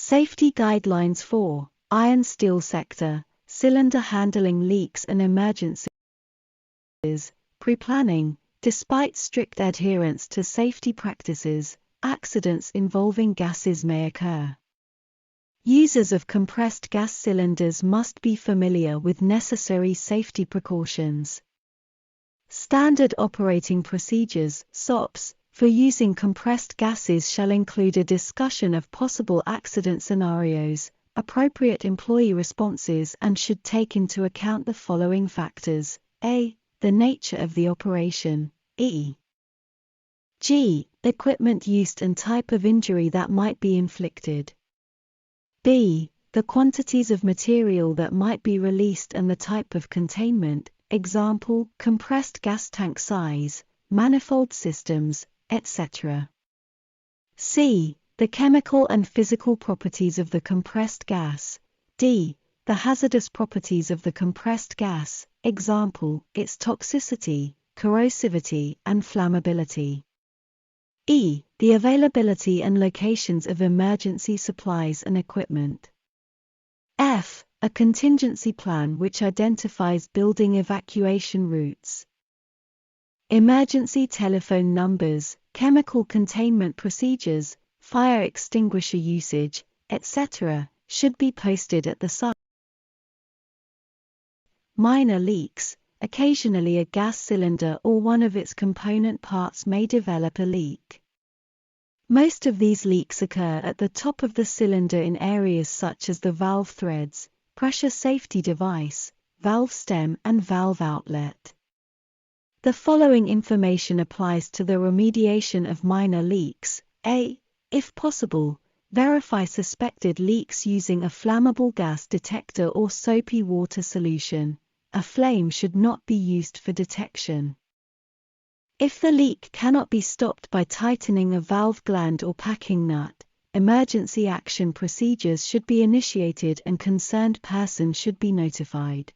Safety guidelines for iron steel sector, cylinder handling leaks and emergencies. Preplanning. Despite strict adherence to safety practices, accidents involving gases may occur. Users of compressed gas cylinders must be familiar with necessary safety precautions. Standard operating procedures (SOPs) for using compressed gases shall include a discussion of possible accident scenarios, appropriate employee responses, and should take into account the following factors: a. The nature of the operation, e.g., equipment used and type of injury that might be inflicted. B. The quantities of material that might be released and the type of containment, example, compressed gas tank size, manifold systems, etc. C. The chemical and physical properties of the compressed gas. D. The hazardous properties of the compressed gas, example, its toxicity, corrosivity, and flammability. E. The availability and locations of emergency supplies and equipment. F. A contingency plan which identifies building evacuation routes. Emergency telephone numbers, chemical containment procedures, fire extinguisher usage, etc., should be posted at the site. Minor leaks. Occasionally a gas cylinder or one of its component parts may develop a leak. Most of these leaks occur at the top of the cylinder in areas such as the valve threads, pressure safety device, valve stem, and valve outlet. The following information applies to the remediation of minor leaks. A. If possible, verify suspected leaks using a flammable gas detector or soapy water solution. A flame should not be used for detection. If the leak cannot be stopped by tightening a valve gland or packing nut, emergency action procedures should be initiated and concerned person should be notified.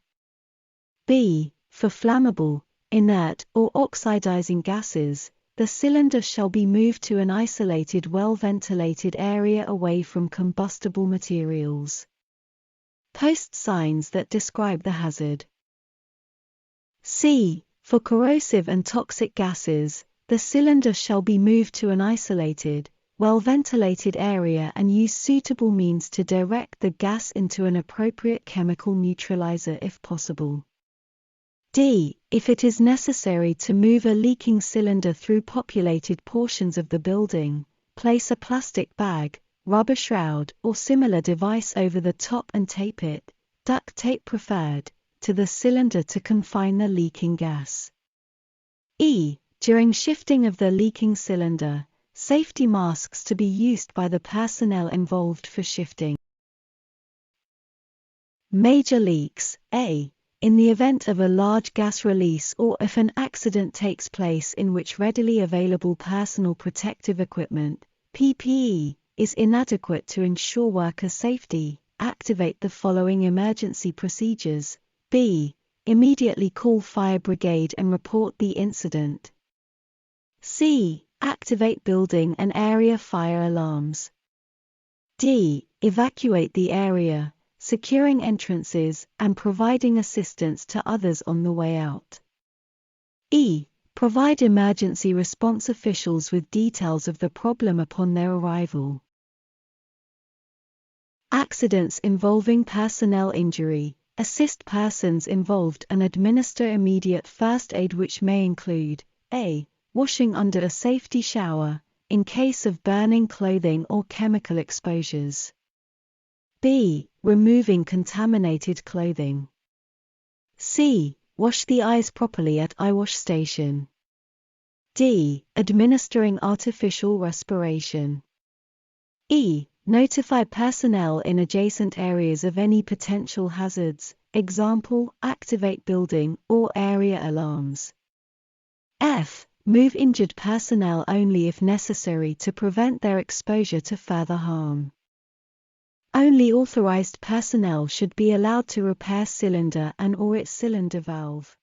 B. For flammable, inert, or oxidizing gases, the cylinder shall be moved to an isolated well-ventilated area away from combustible materials. Post signs that describe the hazard. C. For corrosive and toxic gases, the cylinder shall be moved to an isolated, well-ventilated area and use suitable means to direct the gas into an appropriate chemical neutralizer if possible. D. If it is necessary to move a leaking cylinder through populated portions of the building, place a plastic bag, rubber shroud, or similar device over the top and tape it, duct tape preferred, to the cylinder to confine the leaking gas. E. During shifting of the leaking cylinder, safety masks to be used by the personnel involved for shifting. Major leaks. A. In the event of a large gas release or if an accident takes place in which readily available personal protective equipment, PPE, is inadequate to ensure worker safety, activate the following emergency procedures. B. Immediately call Fire Brigade and report the incident. C. Activate building and area fire alarms. D. Evacuate the area, securing entrances, and providing assistance to others on the way out. E. Provide emergency response officials with details of the problem upon their arrival. Accidents involving personnel injury. Assist persons involved and administer immediate first aid which may include a. Washing under a safety shower, in case of burning clothing or chemical exposures. B. Removing contaminated clothing. C. Wash the eyes properly at eye wash station. D. Administering artificial respiration. E. Notify personnel in adjacent areas of any potential hazards, example, activate building or area alarms. F. Move injured personnel only if necessary to prevent their exposure to further harm. Only authorized personnel should be allowed to repair cylinder and/or its cylinder valve.